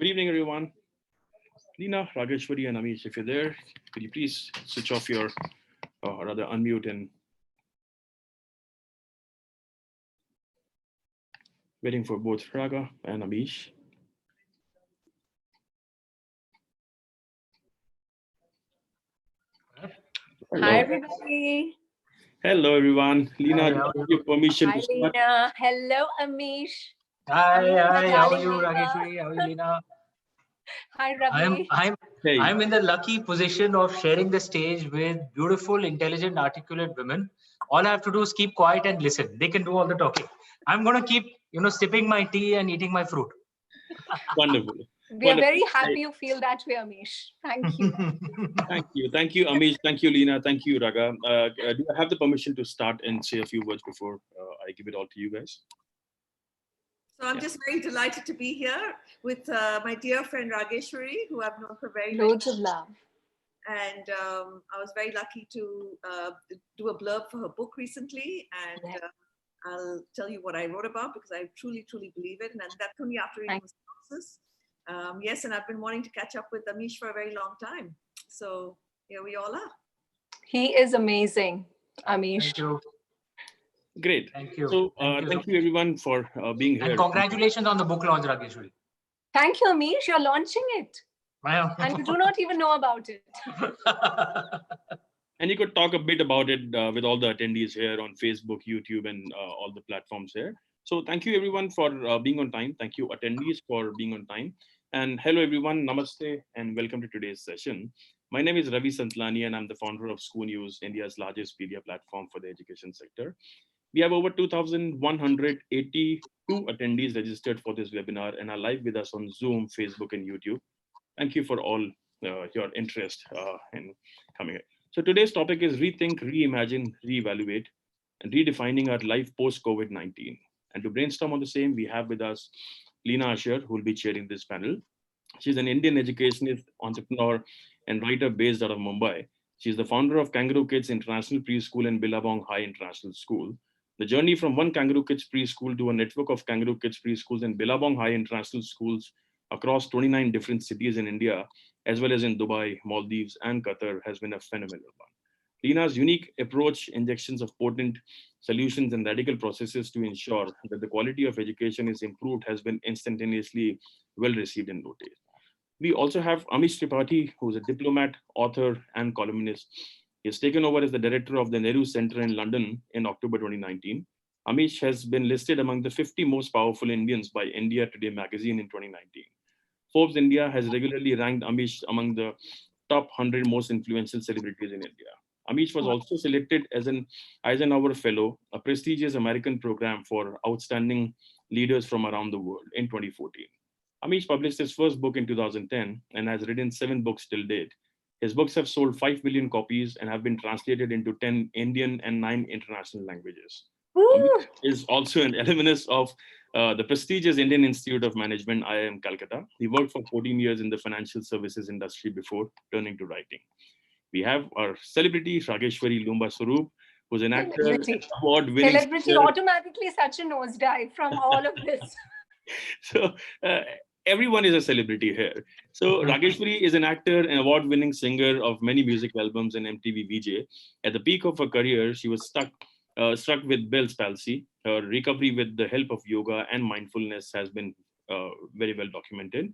Good evening, everyone. Lina, Raageshwari, and Amish, if you're there, could you please switch off your, or rather unmute and waiting for both Raga and Amish. Hello. Hi, everybody. Hello, everyone. Lina, Hi, your permission Hi, to start. Lina. Hello, Amish. Hi, how are you, Lina. Raageshwari? How are you, Lina? Hi, Ravi. I'm in the lucky position of sharing the stage with beautiful, intelligent, articulate women. All I have to do is keep quiet and listen. They can do all the talking. I'm going to keep, sipping my tea and eating my fruit. Wonderful. We are very happy you feel that way, Amish. Thank you. Thank you, Amish. Thank you, Lina. Thank you, Raga. Do I have the permission to start and say a few words before I give it all to you guys? So I'm just very delighted to be here with my dear friend Raageshwari, who I've known for very loads of love. And I was very lucky to do a blurb for her book recently, and I'll tell you what I wrote about because I truly, truly believe it, and that's only after reading the synopsis. Yes, and I've been wanting to catch up with Amish for a very long time. So here we all are. He is amazing, Amish. Thank you. Great. Thank you. So thank you everyone for being here. And congratulations on the book launch, Raageshwari. Thank you, Amish. You're launching it. And you do not even know about it. And you could talk a bit about it with all the attendees here on Facebook, YouTube, and all the platforms here. So thank you everyone for being on time. Thank you attendees for being on time. And hello everyone, namaste, and welcome to today's session. My name is Ravi Santlani, and I'm the founder of ScooNews, India's largest media platform for the education sector. We have over 2,182 attendees registered for this webinar and are live with us on Zoom, Facebook, and YouTube. Thank you for all your interest in coming. So today's topic is Rethink, Reimagine, Reevaluate, and Redefining Our Life Post-COVID-19. And to brainstorm on the same, we have with us Lina Ashar, who will be chairing this panel. She's an Indian educationist, entrepreneur, and writer based out of Mumbai. She's the founder of Kangaroo Kids International Preschool and Billabong High International School. The journey from one Kangaroo Kids Preschool to a network of Kangaroo Kids Preschools and Billabong High International Schools across 29 different cities in India, as well as in Dubai, Maldives, and Qatar has been a phenomenal one. Lina's unique approach, injections of potent solutions and radical processes to ensure that the quality of education is improved has been instantaneously well received and noticed. We also have Amish Tripathi, who's a diplomat, author, and columnist. He has taken over as the director of the Nehru Center in London in October 2019. Amish has been listed among the 50 most powerful Indians by India Today magazine in 2019. Forbes India has regularly ranked Amish among the top 100 most influential celebrities in India. Amish was also selected as an Eisenhower Fellow, a prestigious American program for outstanding leaders from around the world in 2014. Amish published his first book in 2010 and has written 7 books till date. His books have sold 5 million copies and have been translated into 10 Indian and 9 international languages. Amish is also an alumnus of the prestigious Indian Institute of Management, IIM Calcutta. He worked for 14 years in the financial services industry before turning to writing. We have our celebrity, Raageshwari Loomba Swaroop, who's an actor, award-winning celebrity, automatically such a nosedive from all of this. So everyone is a celebrity here. So Raageshwari is an actor and award-winning singer of many music albums and MTV VJ. At the peak of her career, she was struck with Bell's palsy. Her recovery with the help of yoga and mindfulness has been very well documented.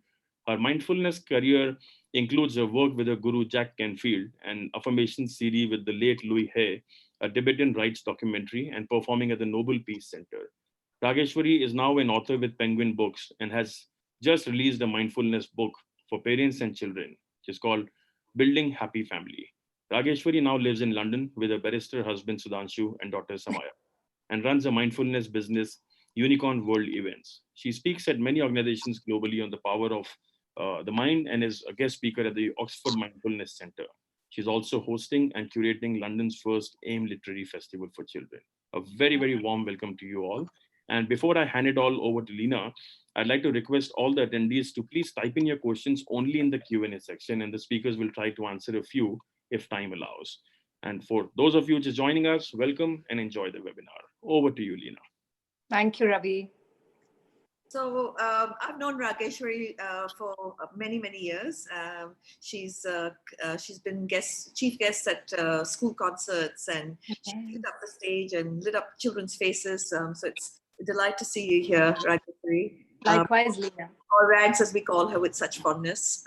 Her mindfulness career includes her work with her guru Jack Canfield, an affirmation CD with the late Louis Hay, a Tibetan rights documentary, and performing at the Nobel Peace Center. Raageshwari is now an author with Penguin Books and has just released a mindfulness book for parents and children, which is called Building Happy Family. Raageshwari now lives in London with her barrister husband Sudhanshu and daughter Samaya, and runs a mindfulness business, Unicorn World Events. She speaks at many organizations globally on the power of the mind and is a guest speaker at the Oxford Mindfulness Center. She's also hosting and curating London's first AIM Literary Festival for Children. A very, very warm welcome to you all. And before I hand it all over to Lina, I'd like to request all the attendees to please type in your questions only in the Q&A section, and the speakers will try to answer a few if time allows. And for those of you just joining us, welcome and enjoy the webinar. Over to you, Lina. Thank you, Ravi. So I've known Raageshwari for many, many years. She's been chief guest at school concerts, and she lit up the stage and lit up children's faces. So it's a delight to see you here, Raageshwari. Likewise, Lina. Or Rags, as we call her with such fondness.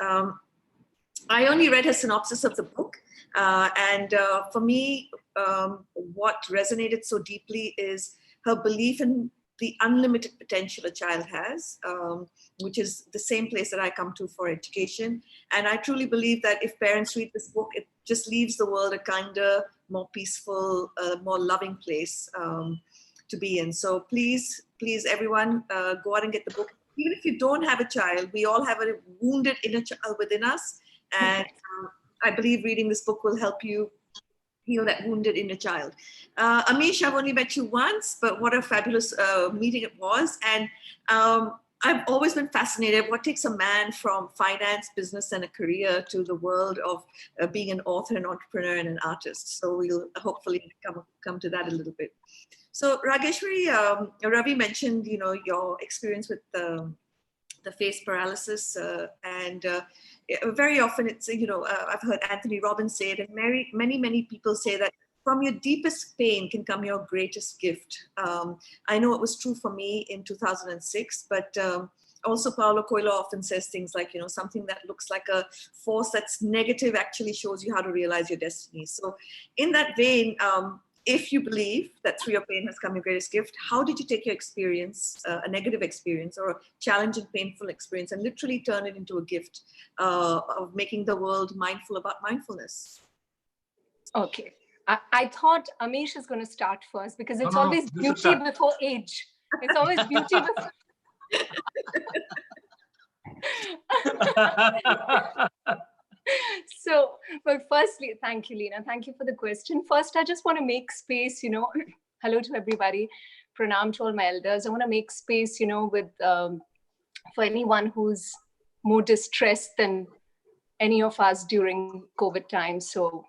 I only read her synopsis of the book. And for me, what resonated so deeply is her belief in the unlimited potential a child has, which is the same place that I come to for education. And I truly believe that if parents read this book, it just leaves the world a kinder, more peaceful, more loving place to be in. So please, everyone, go out and get the book. Even if you don't have a child, we all have a wounded inner child within us. And I believe reading this book will help you heal that wounded inner child. Amish, I've only met you once, but what a fabulous meeting it was. And I've always been fascinated what takes a man from finance, business, and a career to the world of being an author, an entrepreneur, and an artist. So we'll hopefully come to that a little bit. So Raageshwari, Ravi mentioned, your experience with the face paralysis, and very often it's, I've heard Anthony Robbins say it, and many people say that from your deepest pain can come your greatest gift. I know it was true for me in 2006, but also Paulo Coelho often says things like, something that looks like a force that's negative actually shows you how to realize your destiny. So in that vein, if you believe that through your pain has come your greatest gift, how did you take your experience, a negative experience or a challenging, painful experience, and literally turn it into a gift of making the world mindful about mindfulness? Okay. I thought Amish is going to start first because it's always beauty before age. It's always beauty before... So, but firstly, thank you, Lina. Thank you for the question. First, I just want to make space, hello to everybody. Pranam to all my elders. I want to make space, with for anyone who's more distressed than any of us during COVID times. So,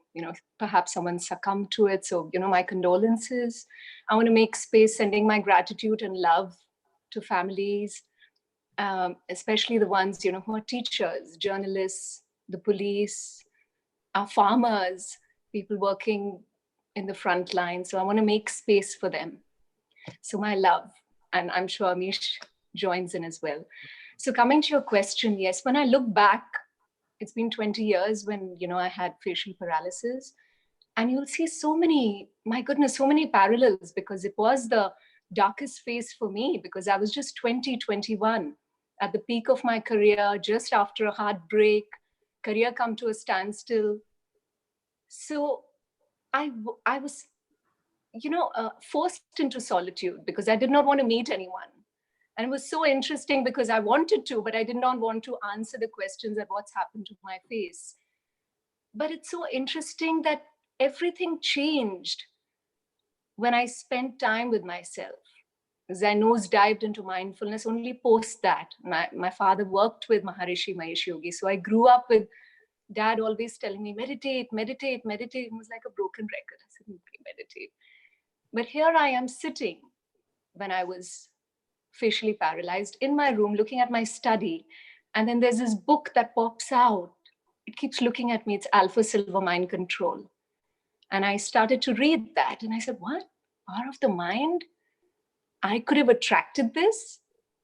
perhaps someone succumbed to it. So, my condolences. I want to make space sending my gratitude and love to families, especially the ones, who are teachers, journalists, the police, our farmers, people working in the front line. So I want to make space for them. So my love, and I'm sure Amish joins in as well. So coming to your question, yes, when I look back, it's been 20 years when, I had facial paralysis, and you'll see so many, my goodness, so many parallels, because it was the darkest phase for me because I was just 20, 21 at the peak of my career, just after a heartbreak, career come to a standstill. So I was, forced into solitude because I did not want to meet anyone. And it was so interesting because I wanted to, but I did not want to answer the questions at what's happened to my face. But it's so interesting that everything changed when I spent time with myself. Because I nosedived into mindfulness only post that. My father worked with Maharishi Mahesh Yogi. So I grew up with Dad always telling me, meditate, meditate, meditate. It was like a broken record. I said, okay, meditate. But here I am sitting when I was facially paralyzed in my room, looking at my study. And then there's this book that pops out. It keeps looking at me. It's Alpha Silver Mind Control. And I started to read that. And I said, what? Power of the mind? I could have attracted this.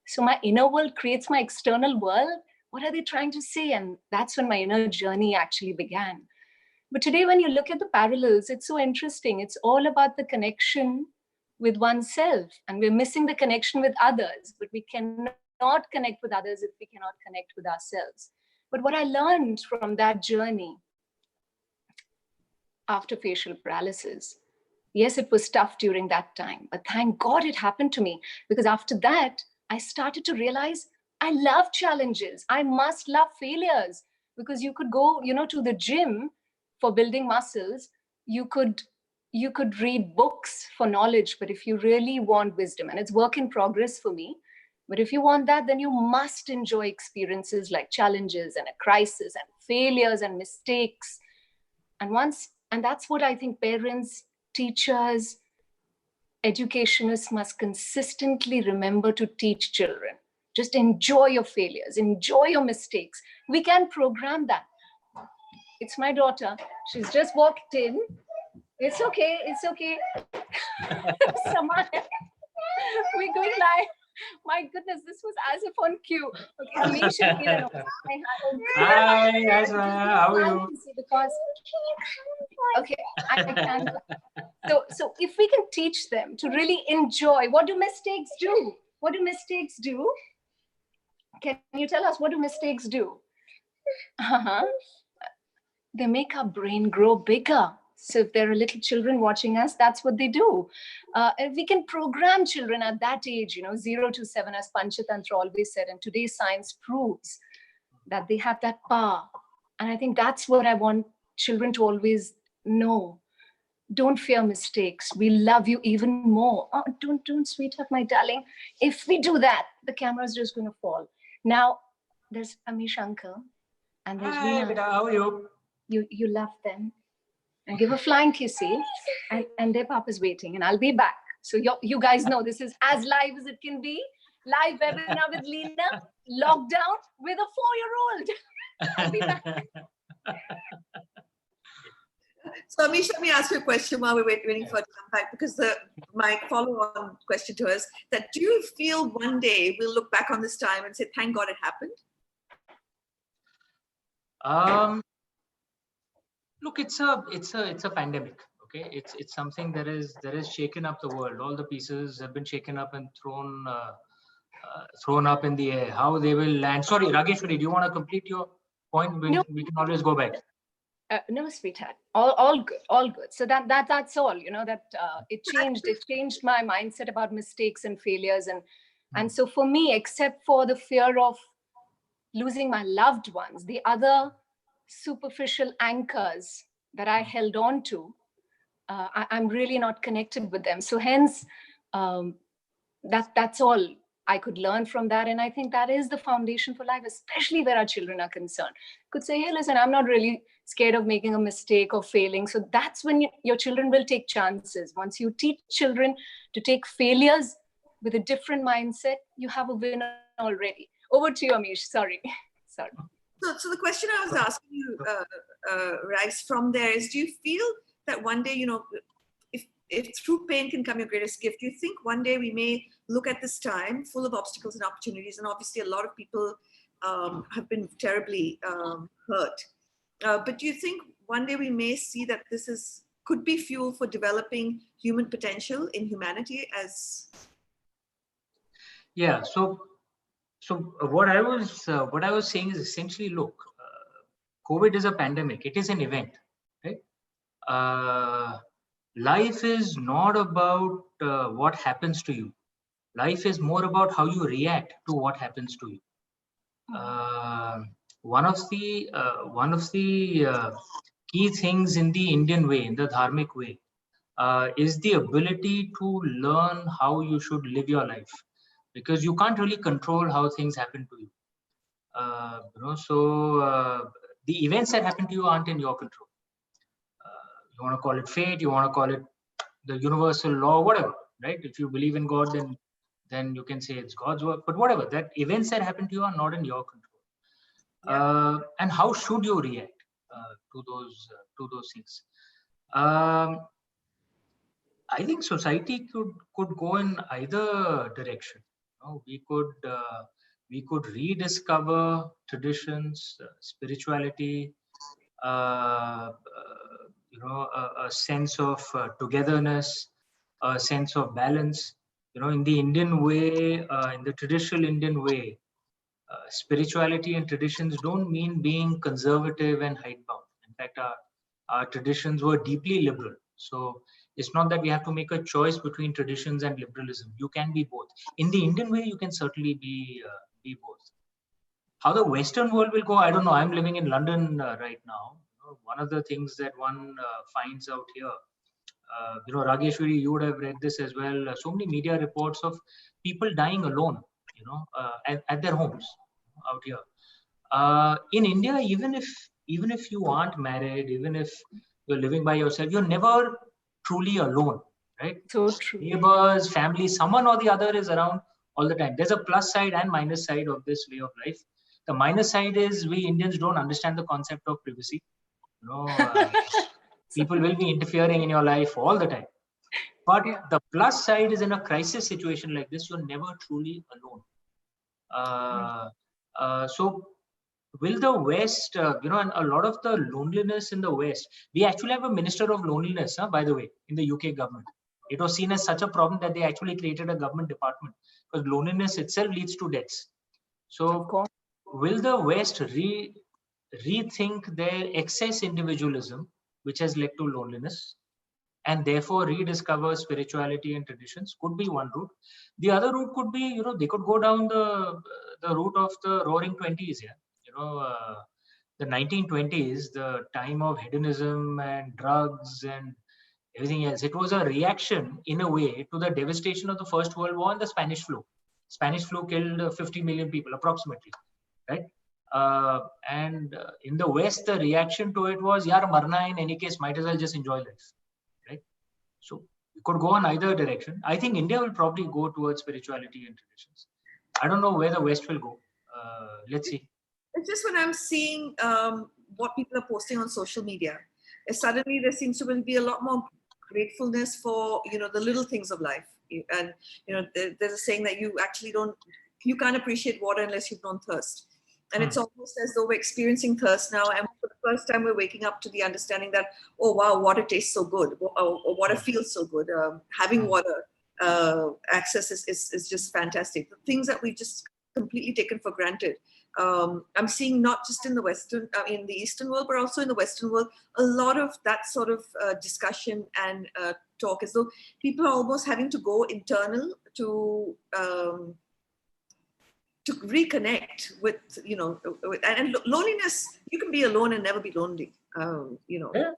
So my inner world creates my external world. What are they trying to say? And that's when my inner journey actually began. But today, when you look at the parallels, it's so interesting. It's all about the connection with oneself. And we're missing the connection with others. But we cannot connect with others if we cannot connect with ourselves. But what I learned from that journey after facial paralysis, yes, it was tough during that time, but thank God it happened to me, because after that, I started to realize I love challenges. I must love failures, because you could go, to the gym for building muscles. You could read books for knowledge, but if you really want wisdom, and it's work in progress for me, but if you want that, then you must enjoy experiences like challenges and a crisis and failures and mistakes. And that's what I think parents, teachers, educationists must consistently remember to teach children. Just enjoy your failures, enjoy your mistakes. We can program that. It's my daughter. She's just walked in. It's okay. It's okay. Samaya, we're going live. My goodness, this was as if on cue. Okay, Amish and Lina. Hi, how are you? Because, okay, I can. So if we can teach them to really enjoy, what do mistakes do? What do mistakes do? Can you tell us what do mistakes do? They make our brain grow bigger. So if there are little children watching us, that's what they do. And we can program children at that age, 0 to 7, as Panchatantra always said. And today's science proves that they have that power. And I think that's what I want children to always know. Don't fear mistakes. We love you even more. Oh, don't, sweetheart, my darling. If we do that, the camera is just going to fall. Now, there's Amish uncle, and there's Hi, Lina. how are you? You love them. And give a flying kissy, and their papa's waiting, and I'll be back. So you guys know this is as live as it can be. Live webinar with Lina, lockdown with a 4-year-old. I'll be back. So Amish, let me ask you a question while we're waiting for it to come back, because my follow-on question to us, that do you feel one day we'll look back on this time and say, thank God it happened? Look, it's a pandemic. Okay, it's something that is shaken up the world. All the pieces have been shaken up and thrown up in the air. How they will land? Sorry, Raageshwari, do you want to complete your point? No. We can always go back. No, sweetheart. All good. So that's all. That it changed my mindset about mistakes and failures, and so for me, except for the fear of losing my loved ones, the other superficial anchors that I held on to, I'm really not connected with them. So hence, that's all I could learn from that. And I think that is the foundation for life, especially where our children are concerned. Could say, hey, listen, I'm not really scared of making a mistake or failing. So that's when your children will take chances. Once you teach children to take failures with a different mindset, you have a winner already. Over to you, Amish. Sorry. So the question I was asking you, Rice, from there is, do you feel that one day, if through pain can come your greatest gift, do you think one day we may look at this time full of obstacles and opportunities? And obviously a lot of people have been terribly hurt. But do you think one day we may see that this could be fuel for developing human potential in humanity as? Yeah, so what I was saying is essentially, look, COVID is a pandemic. It is an event, right? Life is not about what happens to you. Life is more about how you react to what happens to you. One of the key things in the Indian way, in the dharmic way, is the ability to learn how you should live your life, because you can't really control how things happen to you. The events that happen to you aren't in your control. You want to call it fate, you want to call it the universal law, whatever, right? If you believe in God, then you can say it's God's work, but whatever, that events that happen to you are not in your control. Yeah. And how should you react to those things? I think society could go in either direction. We could rediscover traditions, spirituality, a sense of togetherness, a sense of balance. In the Indian way, in the traditional Indian way, spirituality and traditions don't mean being conservative and hidebound. In fact, our traditions were deeply liberal. So it's not that we have to make a choice between traditions and liberalism. You can be both. In the Indian way, you can certainly be both. How the Western world will go, I don't know. I'm living in London right now. One of the things that one finds out here, Raageshwari, you would have read this as well. So many media reports of people dying alone, at their homes out here. In India, even if you aren't married, even if you're living by yourself, you're never truly alone, right? So true. Neighbors, family, someone or the other is around all the time. There's a plus side and minus side of this way of life. The minus side is we Indians don't understand the concept of privacy. People will be interfering in your life all the time. But the plus side is in a crisis situation like this, you're never truly alone. So will the West, and a lot of the loneliness in the West, we actually have a minister of loneliness, by the way, in the UK government. It was seen as such a problem that they actually created a government department because loneliness itself leads to deaths. So will the West rethink their excess individualism, which has led to loneliness, and therefore rediscover spirituality and traditions? Could be one route. The other route could be, they could go down the route of the roaring 20s. The 1920s, the time of hedonism and drugs and everything else. It was a reaction, in a way, to the devastation of the First World War and the Spanish flu. Spanish flu killed 50 million people, approximately, right? And in the West, the reaction to it was, yaar, marna in any case, might as well just enjoy life, right? So you could go on either direction. I think India will probably go towards spirituality and traditions. I don't know where the West will go. Let's see. It's just when I'm seeing what people are posting on social media, suddenly there seems to be a lot more gratefulness for, the little things of life. And, there's a saying that you can't appreciate water unless you've known thirst. And it's almost as though we're experiencing thirst now. And for the first time, we're waking up to the understanding that, oh, wow, water tastes so good. Or water feels so good. Having water access is just fantastic. The things that we've just completely taken for granted. I'm seeing not just in the Eastern world, but also in the Western world, a lot of that sort of discussion and talk, as though people are almost having to go internal to reconnect with, and loneliness. You can be alone and never be lonely. Yeah.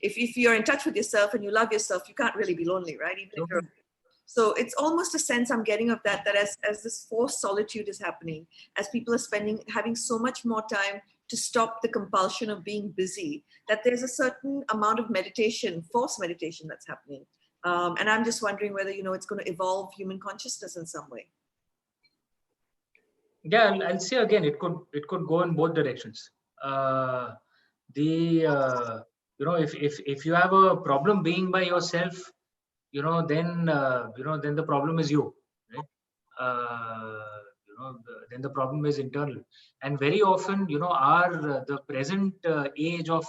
If you're in touch with yourself and you love yourself, you can't really be lonely, right? Even if you're. So it's almost a sense I'm getting of that as this forced solitude is happening, as people are having so much more time to stop the compulsion of being busy, that there's a certain amount of meditation, forced meditation that's happening. And I'm just wondering whether, it's going to evolve human consciousness in some way. Yeah, I'll say again, it could go in both directions. If you have a problem being by yourself, then the problem is you, right? Then the problem is internal. And very often, the present age of,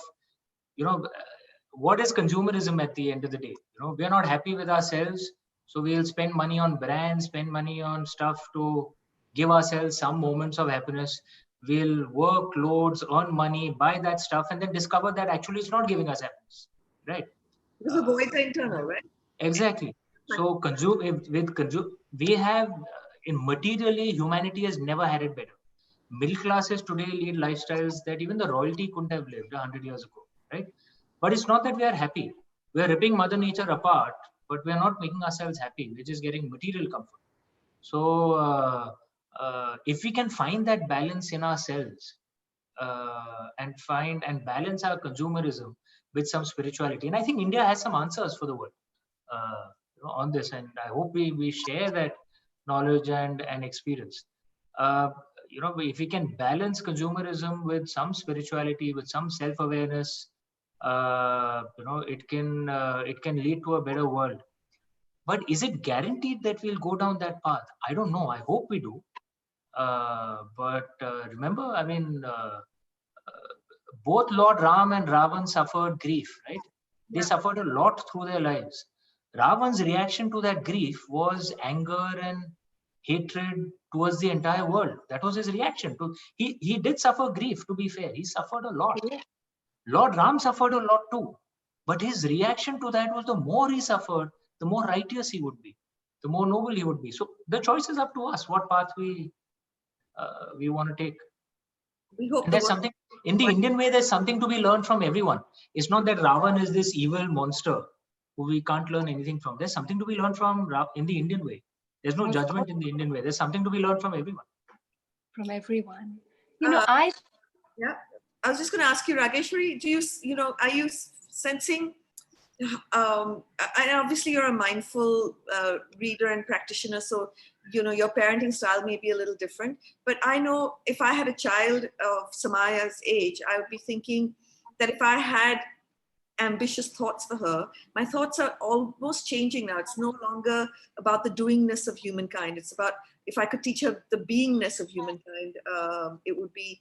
what is consumerism at the end of the day? We're not happy with ourselves, so we'll spend money on brands, spend money on stuff to give ourselves some moments of happiness. We'll work loads, earn money, buy that stuff, and then discover that actually it's not giving us happiness, right? Because the voids are internal, right? Exactly. So we have, in materially, humanity has never had it better. Middle classes today lead lifestyles that even the royalty couldn't have lived 100 years ago, right? But it's not that we are happy. We are ripping Mother Nature apart, but we are not making ourselves happy. We're just getting material comfort. So if we can find that balance in ourselves, and balance our consumerism with some spirituality, and I think India has some answers for the world on this, and I hope we share that knowledge and experience. If we can balance consumerism with some spirituality, with some self-awareness, it can lead to a better world. But is it guaranteed that we'll go down that path? I don't know. I hope we do. But remember, both Lord Ram and Ravan suffered grief, right? They suffered a lot through their lives. Ravan's reaction to that grief was anger and hatred towards the entire world. That was his reaction. He did suffer grief, to be fair. He suffered a lot. Lord Ram suffered a lot too. But his reaction to that was, the more he suffered, the more righteous he would be, the more noble he would be. So the choice is up to us, what path we want to take. We hope. And there's something in the Indian way. There's something to be learned from everyone. It's not that Ravan is this evil monster who we can't learn anything from. There's something to be learned from in the Indian way. There's no judgment in the Indian way. There's something to be learned from everyone. From everyone. I was just going to ask you, Raageshwari, are you sensing And obviously you're a mindful reader and practitioner, so your parenting style may be a little different. But I know if I had a child of Samaya's age, I would be thinking that if I had ambitious thoughts for her, my thoughts are almost changing now. It's no longer about the doingness of humankind. It's about, if I could teach her the beingness of humankind, it would be,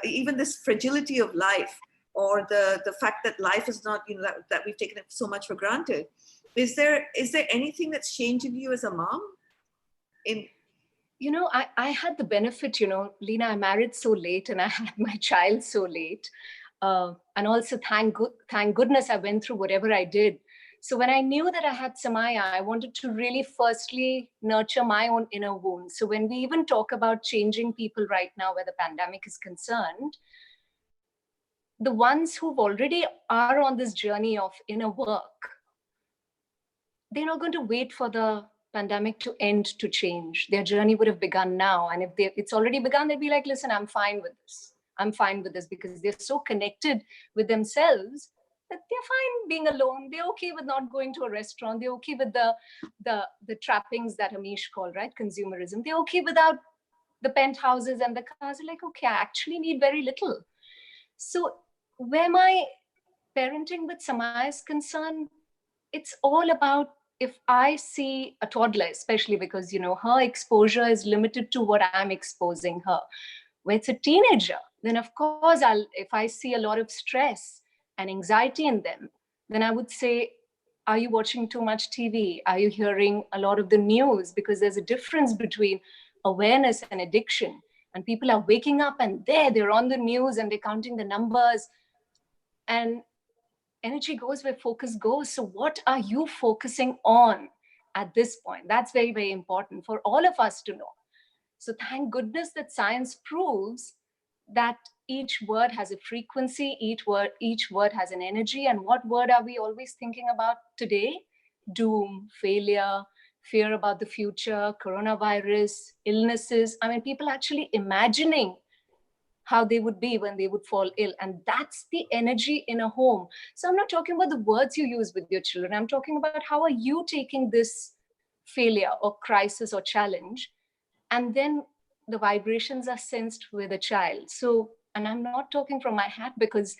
even this fragility of life, or the fact that life is not, that we've taken it so much for granted. Is there anything that's changed in you as a mom? I had the benefit, Lina, I married so late and I had my child so late. And also thank goodness I went through whatever I did. So when I knew that I had Samaya, I wanted to really firstly nurture my own inner wounds. So when we even talk about changing people right now where the pandemic is concerned, the ones who already are on this journey of inner work, they're not going to wait for the pandemic to end to change. Their journey would have begun now. And if it's already begun, they'd be like, listen, I'm fine with this. I'm fine with this, because they're so connected with themselves that they're fine being alone. They're okay with not going to a restaurant. They're okay with the trappings that Amish called, right? Consumerism. They're okay without the penthouses and the cars. They're like, okay, I actually need very little. So where my parenting with Samaya is concerned, it's all about, if I see a toddler, especially because, her exposure is limited to what I'm exposing her. When it's a teenager, then of course, if I see a lot of stress and anxiety in them, then I would say, are you watching too much TV? Are you hearing a lot of the news? Because there's a difference between awareness and addiction. And people are waking up and they're on the news and they're counting the numbers. And energy goes where focus goes. So what are you focusing on at this point? That's very, very important for all of us to know. So thank goodness that science proves that each word has a frequency, each word has an energy. And what word are we always thinking about today? Doom, failure, fear about the future, coronavirus, illnesses. I mean, people actually imagining how they would be when they would fall ill. And that's the energy in a home. So I'm not talking about the words you use with your children. I'm talking about how are you taking this failure or crisis or challenge, and then the vibrations are sensed with a child. So, and I'm not talking from my hat, because,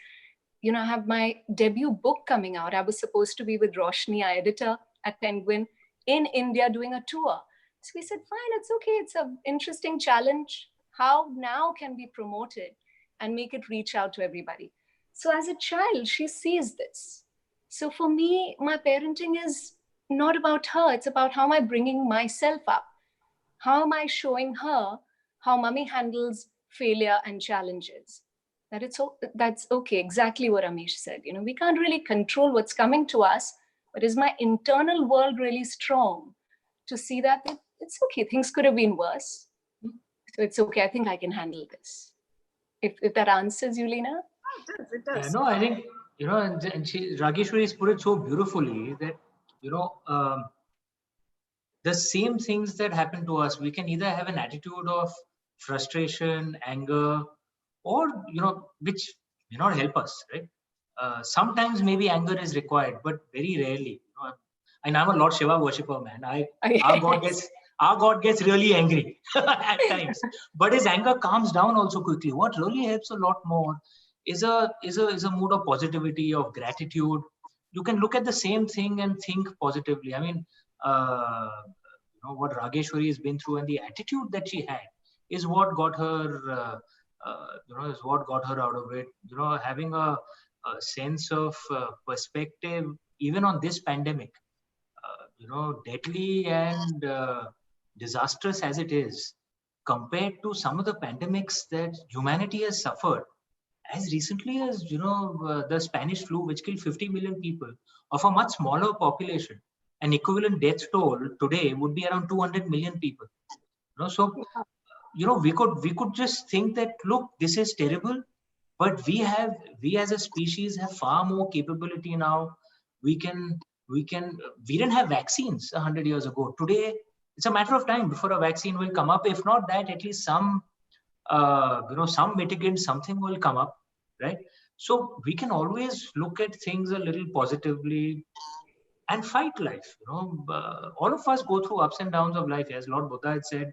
I have my debut book coming out. I was supposed to be with Roshni, our editor at Penguin, in India doing a tour. So we said, fine, it's okay. It's an interesting challenge. How now can we promote it and make it reach out to everybody? So as a child, she sees this. So for me, my parenting is not about her. It's about how am I bringing myself up? How am I showing her how mommy handles failure and challenges? That's okay, exactly what Amish said. We can't really control what's coming to us, but is my internal world really strong to see that it's okay, things could have been worse. So it's okay, I think I can handle this. If that answers you, Lina? It does. No, I think, and Raageshwari has put it so beautifully that, the same things that happen to us, we can either have an attitude of frustration, anger, or, which may not help us, right? Sometimes maybe anger is required, but very rarely. And I'm a Lord Shiva worshipper, man. Our God gets really angry at times, but his anger calms down also quickly. What really helps a lot more is a mood of positivity, of gratitude. You can look at the same thing and think positively. I mean, what Raageshwari has been through and the attitude that she had is what got her, is what got her out of it. Having a sense of perspective, even on this pandemic, deadly and disastrous as it is, compared to some of the pandemics that humanity has suffered, as recently as, the Spanish flu, which killed 50 million people of a much smaller population. An equivalent death toll today would be around 200 million people. So, we could just think that, look, this is terrible, but we as a species have far more capability now. We didn't have vaccines 100 years ago. Today, it's a matter of time before a vaccine will come up. If not that, at least some mitigant, something will come up, right? So we can always look at things a little positively and fight life. All of us go through ups and downs of life. As Lord Buddha had said,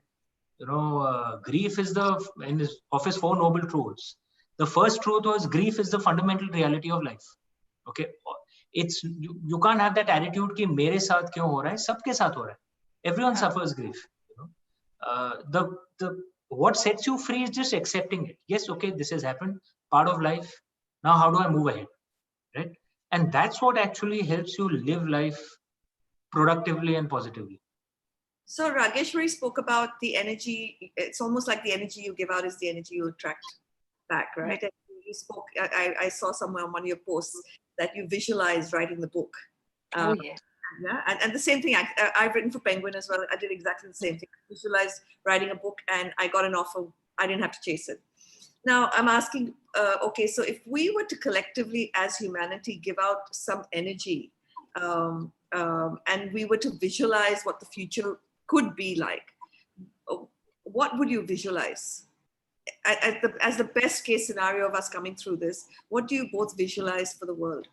grief is of his four noble truths. The first truth was grief is the fundamental reality of life. Okay, it's you can't have that attitude कि मेरे साथ क्यों हो रहा है, सबके साथ हो रहा है. Everyone suffers grief. The what sets you free is just accepting it. Yes, okay, this has happened, part of life. Now how do I move ahead, right? And that's what actually helps you live life productively and positively. So Raageshwari spoke about the energy. It's almost like the energy you give out is the energy you attract back, right? And you spoke, I saw somewhere on one of your posts that you visualized writing the book. Oh, yeah. Yeah, and the same thing, I've written for Penguin as well. I did exactly the same thing. I visualized writing a book and I got an offer. I didn't have to chase it. Now I'm asking, okay, so if we were to collectively as humanity give out some energy and we were to visualize what the future could be like, what would you visualize? As the best case scenario of us coming through this, what do you both visualize for the world?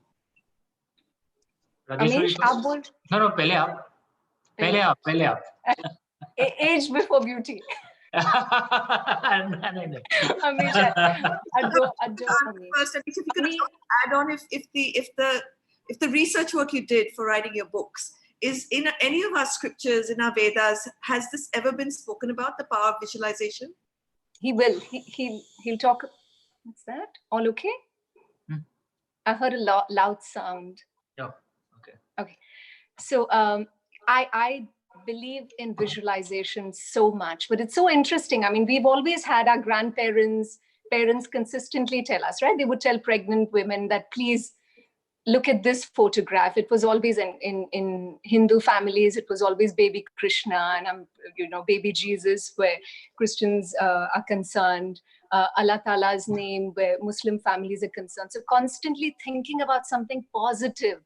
Amish, आप बोल. No, पहले आप. Age before beauty. No. Amish, adore Amish. First, Amish, if you could add on, if the research work you did for writing your books is in any of our scriptures, in our Vedas, has this ever been spoken about, the power of visualization? He will. He'll talk. What's that? All okay? I heard a loud sound. Yeah. Okay. So I believe in visualization so much, but it's so interesting. I mean, we've always had our parents consistently tell us, right? They would tell pregnant women that please look at this photograph. It was always in Hindu families, it was always baby Krishna and baby Jesus, where Christians are concerned. Allah Ta'ala's name, where Muslim families are concerned. So constantly thinking about something positive.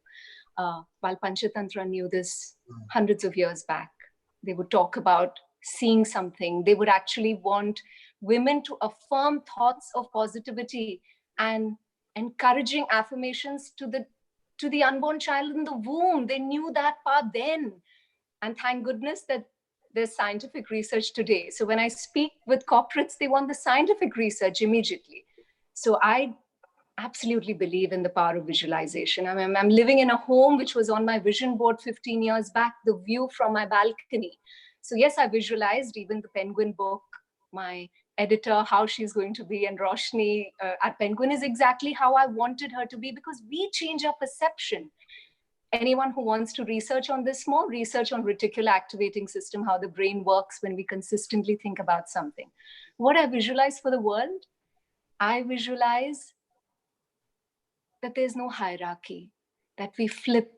While Panchatantra knew this hundreds of years back, they would talk about seeing something. They would actually want women to affirm thoughts of positivity and encouraging affirmations to the unborn child in the womb. They knew that part then. And thank goodness that there's scientific research today. So when I speak with corporates, they want the scientific research immediately. So I absolutely believe in the power of visualization. I'm living in a home which was on my vision board 15 years back, the view from my balcony. So yes, I visualized even the Penguin book, my editor, how she's going to be, and Roshni at Penguin is exactly how I wanted her to be, because we change our perception. Anyone who wants to research on this more, research on reticular activating system, how the brain works when we consistently think about something. What I visualize for the world, I visualize that there's no hierarchy, that we flip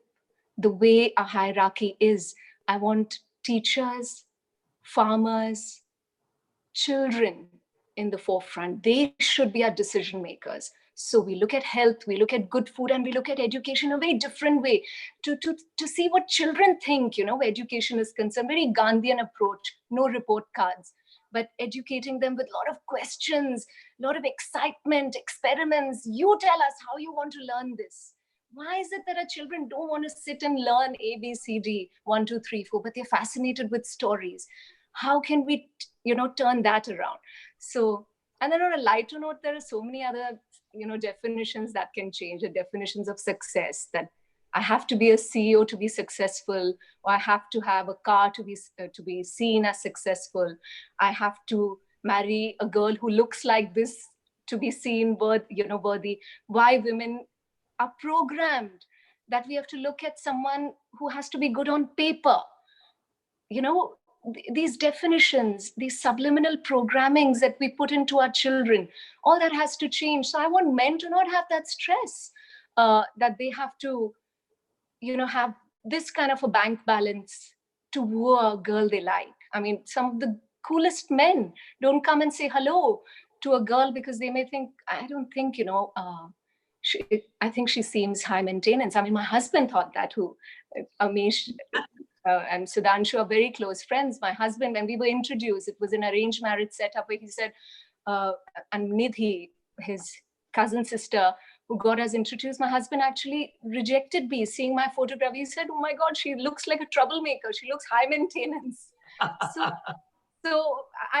the way a hierarchy is. I want teachers, farmers, children in the forefront. They should be our decision makers. So we look at health, we look at good food, and we look at education in a very different way to see what children think, where education is concerned. Very Gandhian approach, no report cards, but educating them with a lot of questions, a lot of excitement, experiments. You tell us how you want to learn this. Why is it that our children don't want to sit and learn A, B, C, D, 1, 2, 3, 4, but they're fascinated with stories? How can we, turn that around? So, and then on a lighter note, there are so many other, definitions that can change, the definitions of success, that I have to be a CEO to be successful, or I have to have a car to be seen as successful. I have to marry a girl who looks like this to be seen worthy. Why women are programmed that we have to look at someone who has to be good on paper. These definitions, these subliminal programmings that we put into our children, all that has to change. So I want men to not have that stress, that they have to, have this kind of a bank balance to woo a girl they like. I mean, some of the coolest men don't come and say hello to a girl because they may think, I don't think, I think she seems high maintenance. I mean, my husband thought that, who Amish and Sudhanshu are very close friends. My husband, when we were introduced, it was an arranged marriage setup where he said, and Nidhi, his cousin sister, who got us introduced. My husband actually rejected me, seeing my photograph. He said, "Oh my God, she looks like a troublemaker. She looks high maintenance." So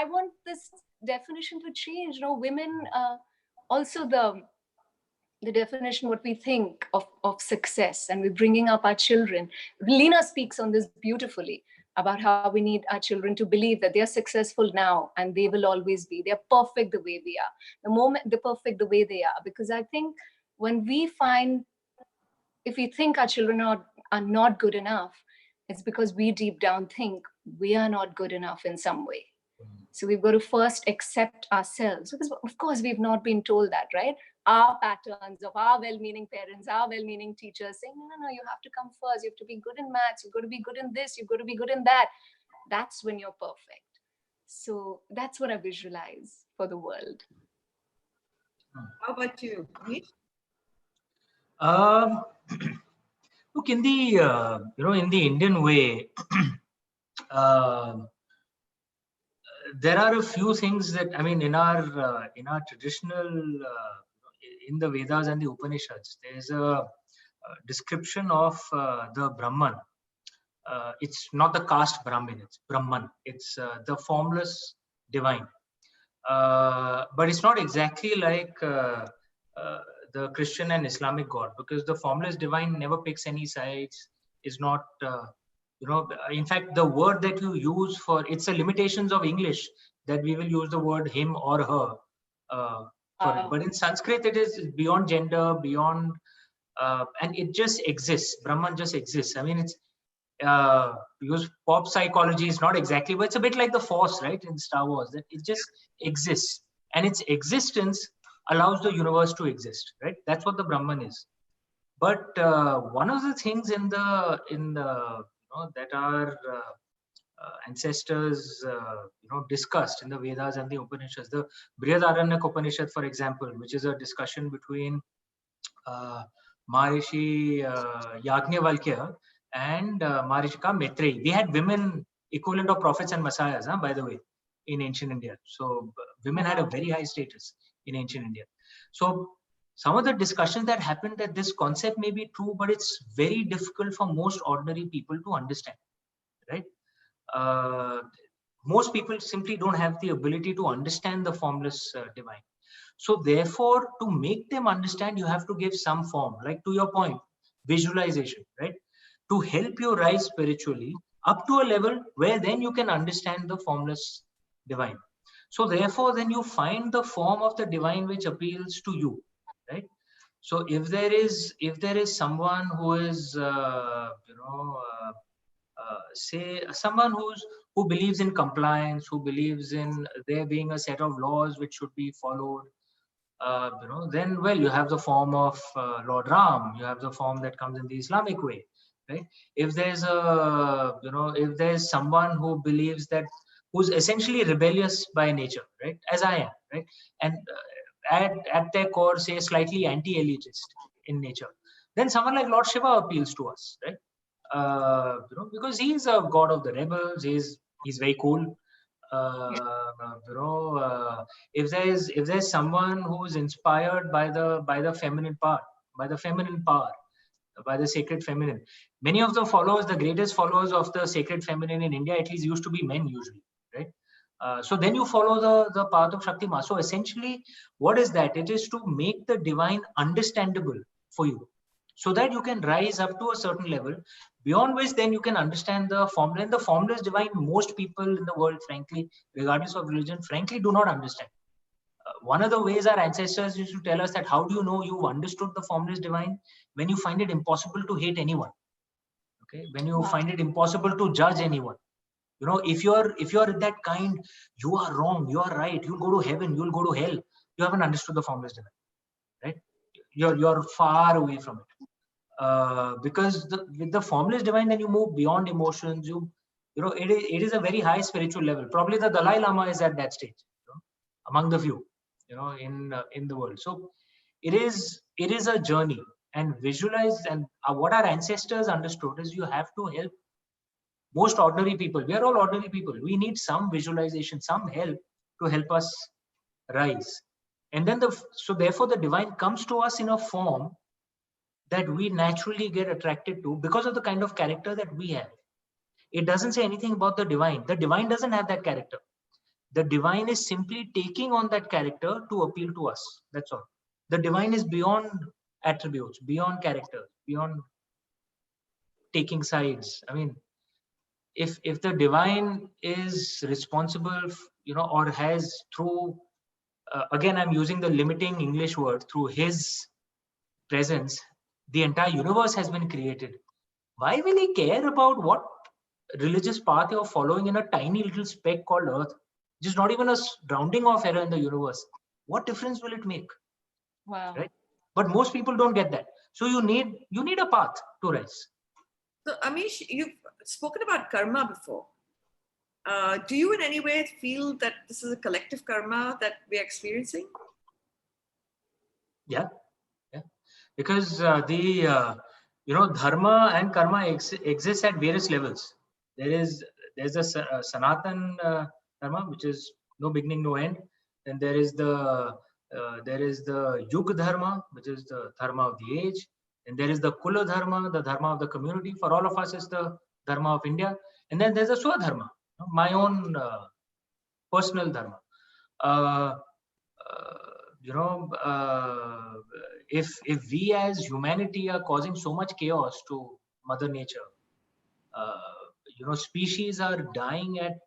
I want this definition to change. Women, also the definition, what we think of success, and we're bringing up our children. Lina speaks on this beautifully, about how we need our children to believe that they're successful now and they will always be. They're perfect the way we are. The moment they're perfect the way they are. Because I think when we find, if we think our children are not good enough, it's because we deep down think we are not good enough in some way. So we've got to first accept ourselves, because of course we've not been told that, right? Our patterns of our well-meaning parents, our well-meaning teachers saying, no, you have to come first. You have to be good in maths. You've got to be good in this. You've got to be good in that. That's when you're perfect. So that's what I visualize for the world. How about you, Amish? Look, in the in the Indian way, there are a few things that, I mean, in our traditional, in the Vedas and the Upanishads, there is a description of the Brahman. It's not the caste Brahmin, it's Brahman. It's the formless divine. But it's not exactly like the Christian and Islamic God, because the formless divine never picks any sides, is not, in fact, the word that you use for, it's the limitations of English that we will use the word him or her for it. But in Sanskrit, it is beyond gender, beyond, and it just exists. Brahman just exists. I mean, it's, because pop psychology is not exactly, but it's a bit like the Force, right, in Star Wars, that it just exists, and its existence allows the universe to exist, right? That's what the Brahman is. But one of the things in the that our ancestors discussed in the Vedas and the Upanishads, the Brihadaranyaka Upanishad, for example, which is a discussion between Maharishi Yajnavalkya and Maharishika Maitreyi. We had women equivalent of prophets and messiahs, by the way, in ancient India. So women had a very high status in ancient India. So some of the discussions that happened, that this concept may be true, but it's very difficult for most ordinary people to understand, right? Most people simply don't have the ability to understand the formless divine. So therefore, to make them understand, you have to give some form, like to your point, visualization, right? To help you rise spiritually up to a level where then you can understand the formless divine. So therefore, then you find the form of the divine which appeals to you, right? So if there is someone who is, say someone who believes in compliance, who believes in there being a set of laws which should be followed, then, well, you have the form of Lord Ram, you have the form that comes in the Islamic way, right? If there's if there's someone who believes that, who's essentially rebellious by nature, right, as I am, right, and at their core, say, slightly anti-elitist in nature, then someone like Lord Shiva appeals to us, right? Because he's a god of the rebels, he's very cool. If there's someone who's inspired by the feminine part, by the feminine power, by the sacred feminine, many of the followers, the greatest followers of the sacred feminine in India, at least, used to be men usually, right? So then you follow the path of Shakti Ma. So essentially, what is that? It is to make the divine understandable for you, so that you can rise up to a certain level, beyond which then you can understand the formula. And the formless divine, most people in the world, frankly, regardless of religion, frankly, do not understand. One of the ways our ancestors used to tell us that, how do you know you've understood the formless divine? When you find it impossible to hate anyone, okay? When you find it impossible to judge anyone. If you're that kind, you are wrong, you are right, you'll go to heaven, you'll go to hell. You haven't understood the formless divine, right? You're far away from it. Because with the formless divine, then you move beyond emotions. It is a very high spiritual level. Probably the Dalai Lama is at that stage, among the few, in the world. So it is a journey, and visualize. And what our ancestors understood is, you have to help most ordinary people. We are all ordinary people. We need some visualization, some help to help us rise. And then so therefore the divine comes to us in a form that we naturally get attracted to because of the kind of character that we have. It doesn't say anything about the divine. The divine doesn't have that character. The divine is simply taking on that character to appeal to us. That's all. The divine is beyond attributes, beyond character, beyond taking sides. I mean, if the divine is responsible, or has through, again, I'm using the limiting English word, through his presence, the entire universe has been created. Why will he care about what religious path you're following in a tiny little speck called Earth? Just not even a rounding off error in the universe. What difference will it make? Wow. Right? But most people don't get that. So you need a path to rise. So Amish, you've spoken about karma before. Do you in any way feel that this is a collective karma that we're experiencing? Yeah. Because dharma and karma exist at various levels. There's a Sanatan dharma, which is no beginning, no end. Then there is the Yug dharma, which is the dharma of the age. And there is the Kula dharma, the dharma of the community. For all of us, is the dharma of India. And then there's a Swadharma, my own personal dharma. If we as humanity are causing so much chaos to Mother Nature, species are dying at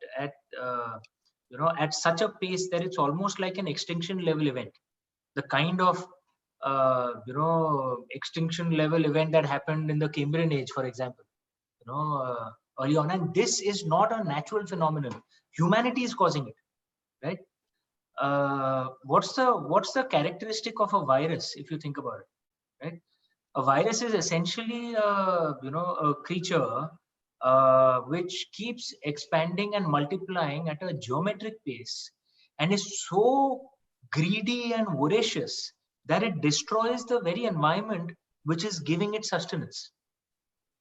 such a pace that it's almost like an extinction level event. The kind of extinction level event that happened in the Cambrian age, for example, early on. And this is not a natural phenomenon. Humanity is causing it, right? What's the characteristic of a virus, if you think about it, right? A virus is essentially a creature which keeps expanding and multiplying at a geometric pace and is so greedy and voracious that it destroys the very environment which is giving it sustenance.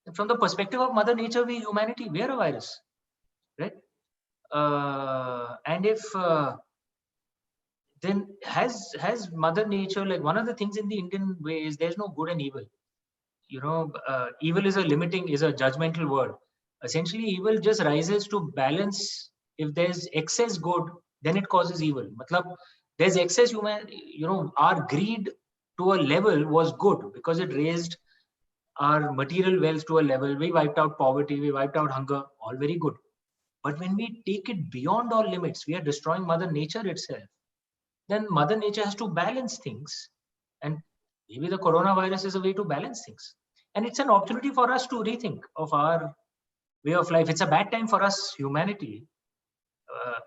And from the perspective of Mother Nature, we humanity, we are a virus, right? And if then has Mother Nature, like, one of the things in the Indian way is there's no good and evil. Evil is a judgmental word. Essentially, evil just rises to balance. If there's excess good, then it causes evil. Matlab, there's excess our greed to a level was good because it raised our material wealth to a level. We wiped out poverty, we wiped out hunger, all very good. But when we take it beyond all limits, we are destroying Mother Nature itself. Then Mother Nature has to balance things. And maybe the coronavirus is a way to balance things. And it's an opportunity for us to rethink of our way of life. It's a bad time for us, humanity,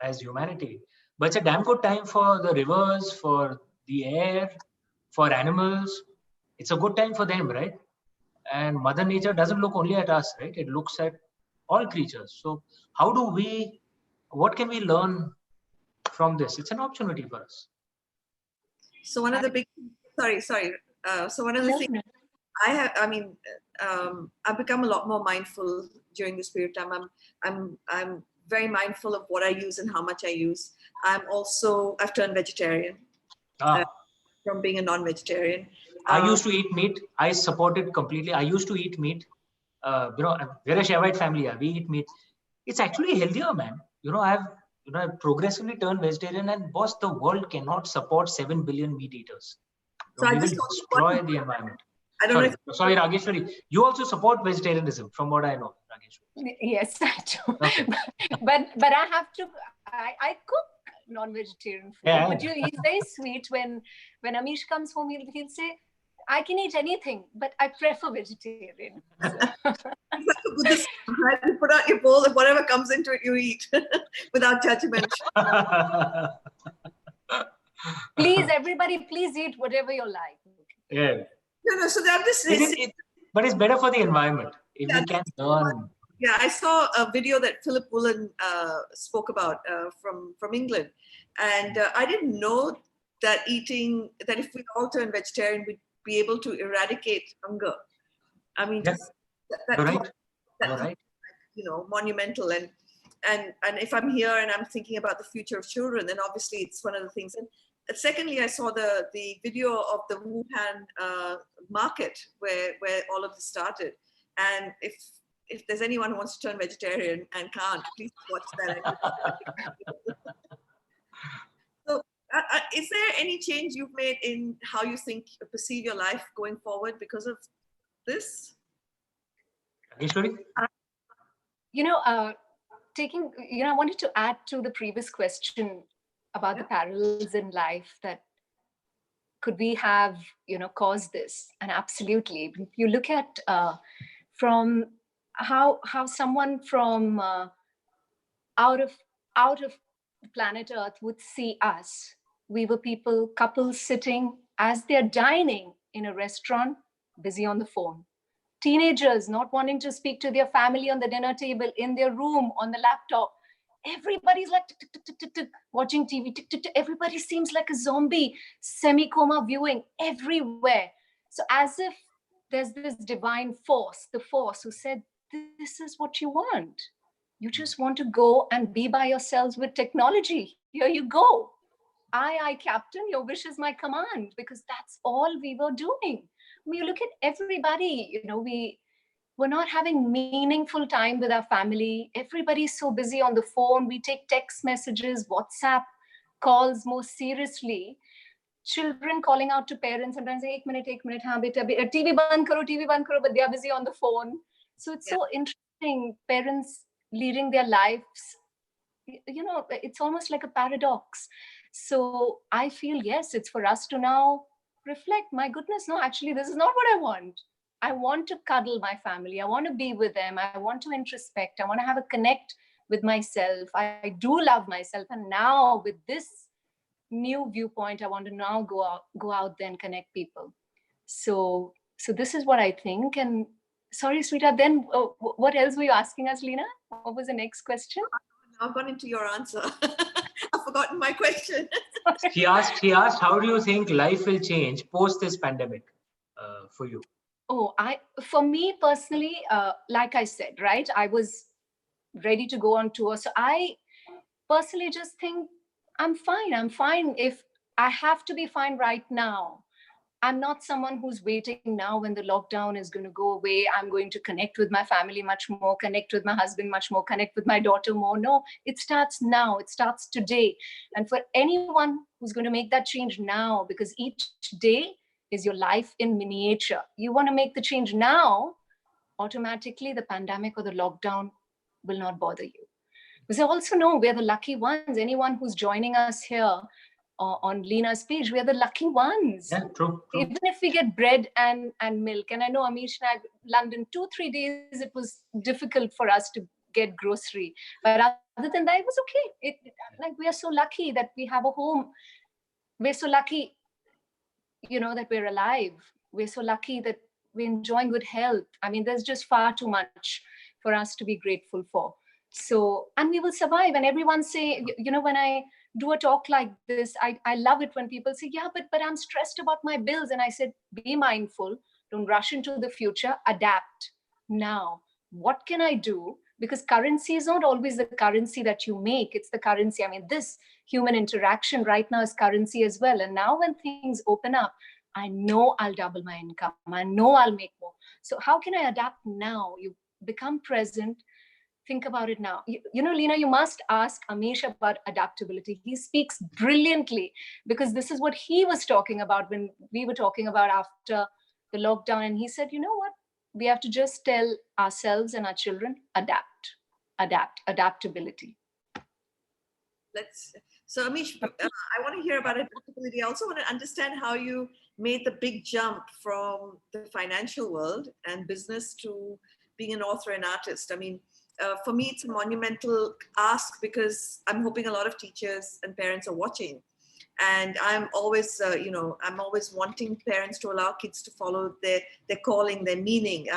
as humanity. But it's a damn good time for the rivers, for the air, for animals. It's a good time for them, right? And Mother Nature doesn't look only at us, right? It looks at all creatures. So what can we learn from this? It's an opportunity for us. So one of the big, so one of the things I've become a lot more mindful during this period of time. I'm very mindful of what I use and how much I use. I've turned vegetarian from being a non-vegetarian. I used to eat meat. I support it completely. I used to eat meat. We're a Shevite family. We eat meat. It's actually healthier, man. I've progressively turned vegetarian, and boss, the world cannot support 7 billion meat eaters. So we will destroy the environment. Sorry, Raageshwari. You also support vegetarianism, from what I know, Raageshwari. Yes, I do. Okay. but I have to. I cook non-vegetarian food. Yeah. But he's very sweet. When Amish comes home, he'll say, I can eat anything, but I prefer vegetarian. You put out your bowl and whatever comes into it, you eat without judgment. Please, everybody, please eat whatever you like. Yeah. No. So I'm just saying. But it's better for the environment if we can learn. Yeah, I saw a video that Philip Woolen spoke about from England, and I didn't know that if we all turn vegetarian, we'd be able to eradicate hunger. I mean, yes. You're right. Monumental. And if I'm here and I'm thinking about the future of children, then obviously it's one of the things. secondly, I saw the video of the Wuhan market where all of this started. And if there's anyone who wants to turn vegetarian and can't, please watch that. So, is there any change you've made in how you perceive your life going forward because of this? Raageshwari? I wanted to add to the previous question about the parallels in life that could we have, caused this? And absolutely, if you look at from how someone from out of planet Earth would see us. We were couples sitting as they're dining in a restaurant, busy on the phone. Teenagers not wanting to speak to their family on the dinner table, in their room, on the laptop. Everybody's like watching TV. Everybody seems like a zombie, semi-coma viewing everywhere. So as if there's this divine force, the force who said, this is what you want. You just want to go and be by yourselves with technology. Here you go. Aye, Captain, your wish is my command, because that's all we were doing. I mean, you look at everybody, we're not having meaningful time with our family. Everybody's so busy on the phone. We take text messages, WhatsApp calls more seriously. Children calling out to parents, sometimes say, "Ek minute, haan beta, TV band karo," but they are busy on the phone. So it's so interesting, parents leading their lives, it's almost like a paradox. So I feel, yes, it's for us to now reflect, my goodness, no, actually, this is not what I want. I want to cuddle my family. I want to be with them. I want to introspect. I want to have a connect with myself. I do love myself. And now with this new viewpoint, I want to now go out there and connect people. So this is what I think. And sorry, sweetheart, then what else were you asking us, Lina? What was the next question? I've gone into your answer. I've forgotten my question. He asked, how do you think life will change post this pandemic for you? For me personally, like I said, right, I was ready to go on tour. So I personally just think I'm fine. If I have to be fine right now, I'm not someone who's waiting now when the lockdown is going to go away. I'm going to connect with my family much more, connect with my husband much more, connect with my daughter more. No, it starts now. It starts today. And for anyone who's going to make that change now, because each day is your life in miniature. You want to make the change now, automatically the pandemic or the lockdown will not bother you. Because I also know we're the lucky ones. Anyone who's joining us here on Lina's page, we are the lucky ones. Yeah, true. Even if we get bread and milk, and I know Amish and I, London, 2-3 days, it was difficult for us to get grocery. But other than that, it was okay. We are so lucky that we have a home. We're so lucky, that we're alive. We're so lucky that we're enjoying good health. I mean, there's just far too much for us to be grateful for. So, and we will survive. And everyone say, when I do a talk like this, I love it when people say, yeah, but I'm stressed about my bills. And I said, be mindful, don't rush into the future, adapt now. What can I do? Because currency is not always the currency that you make, it's the currency. I mean, this human interaction right now is currency as well. And now when things open up, I know I'll double my income. I know I'll make more. So how can I adapt now? You become present. Think about it now. Lina, you must ask Amish about adaptability. He speaks brilliantly because this is what he was talking about when we were talking about after the lockdown. And he said, you know what? We have to just tell ourselves and our children, adaptability. So Amish, I want to hear about adaptability. I also want to understand how you made the big jump from the financial world and business to being an author and artist. I mean, for me, it's a monumental ask because I'm hoping a lot of teachers and parents are watching. And I'm always, I'm always wanting parents to allow kids to follow their calling, their meaning.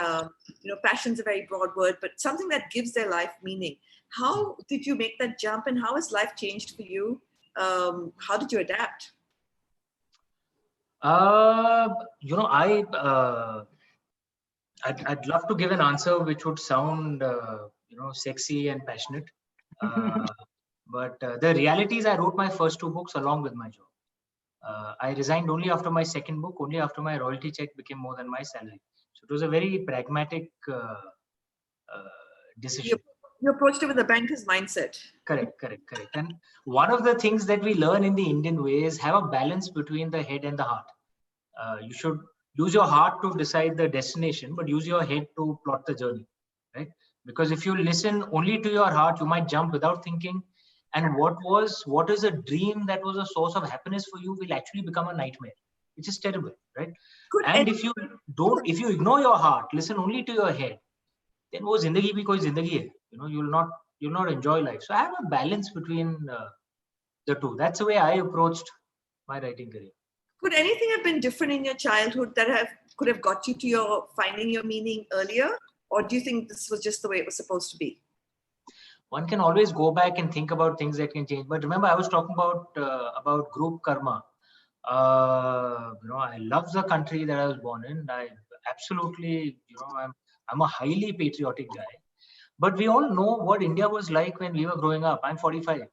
Passion's a very broad word, but something that gives their life meaning. How did you make that jump and how has life changed for you? How did you adapt? I'd love to give an answer which would sound, sexy and passionate. But the reality is I wrote my first 2 books along with my job. I resigned only after my second book, only after my royalty check became more than my salary. So it was a very pragmatic decision. You approached it with a banker's mindset. Correct. And one of the things that we learn in the Indian way is have a balance between the head and the heart. You should use your heart to decide the destination, but use your head to plot the journey, right? Because if you listen only to your heart, you might jump without thinking. And what is a dream that was a source of happiness for you will actually become a nightmare, which is terrible, right? And if you ignore your heart, listen only to your head, then wo zindagi bhi koi zindagi hai. You'll not enjoy life. So I have a balance between the two. That's the way I approached my writing career. Could anything have been different in your childhood that could have got you to your finding your meaning earlier? Or do you think this was just the way it was supposed to be? One can always go back and think about things that can change. But remember, I was talking about group karma. I love the country that I was born in. I absolutely, I'm a highly patriotic guy. But we all know what India was like when we were growing up. I'm 45.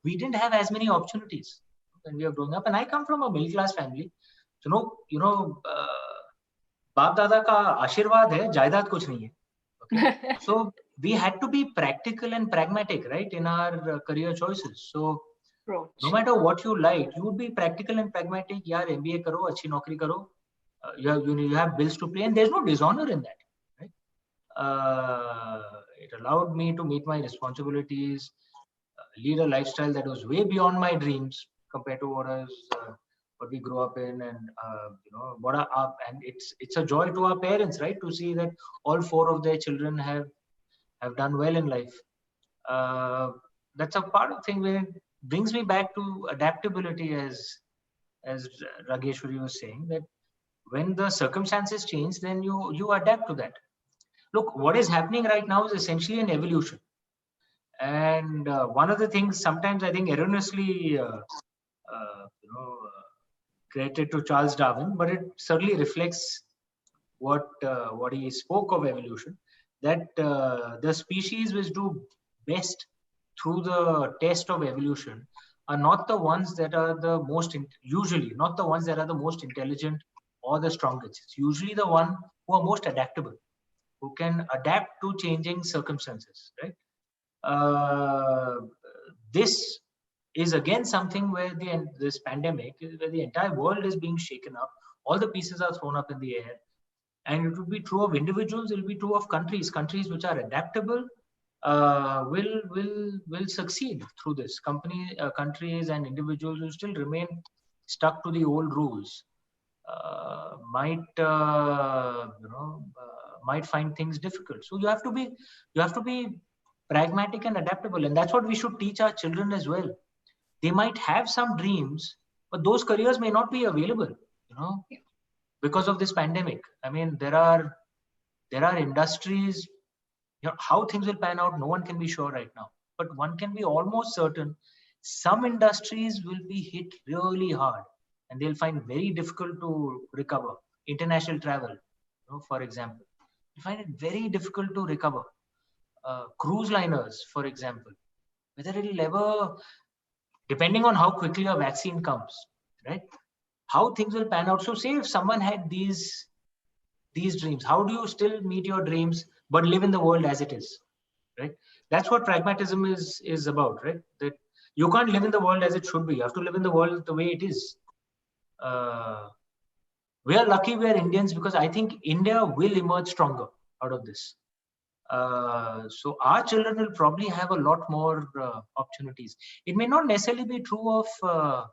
We didn't have as many opportunities when we were growing up. And I come from a middle class family. So, बाप दादा का आशीर्वाद है, जायदाद कुछ नहीं है. Okay? So we had to be practical and pragmatic, right, in our career choices. So no matter what you liked, you would be practical and pragmatic. यार MBA करो, अच्छी नौकरी करो. You have bills to pay, and there's no dishonor in that. Right? It allowed me to meet my responsibilities, lead a lifestyle that was way beyond my dreams compared to what we grew up in, and and it's a joy to our parents, right, to see that all 4 of their children have done well in life. That's a part of thing where it brings me back to adaptability, as Raageshwari was saying, that when the circumstances change, then you adapt to that. Look, what is happening right now is essentially an evolution. And one of the things sometimes I think erroneously credited to Charles Darwin, but it certainly reflects what he spoke of evolution, that the species which do best through the test of evolution are not the ones that are the most, usually not the ones that are the most intelligent or the strongest. It's usually the one who are most adaptable, who can adapt to changing circumstances, right? This is again something where this pandemic, where the entire world is being shaken up, all the pieces are thrown up in the air, and it will be true of individuals, it will be true of countries which are adaptable will succeed through this. Countries and individuals who still remain stuck to the old rules might find things difficult. So you have to be pragmatic and adaptable, and that's what we should teach our children as well. They might have some dreams, but those careers may not be available, because of this pandemic. I mean, there are industries, how things will pan out, no one can be sure right now. But one can be almost certain some industries will be hit really hard, and they'll find very difficult to recover. International travel, for example, you find it very difficult to recover. Cruise liners, for example, whether it'll ever, depending on how quickly a vaccine comes, right? How things will pan out. So say if someone had these dreams, how do you still meet your dreams but live in the world as it is, right? That's what pragmatism is about, right? That you can't live in the world as it should be. You have to live in the world the way it is. We are lucky we are Indians, because I think India will emerge stronger out of this. So our children will probably have a lot more opportunities. It may not necessarily be true of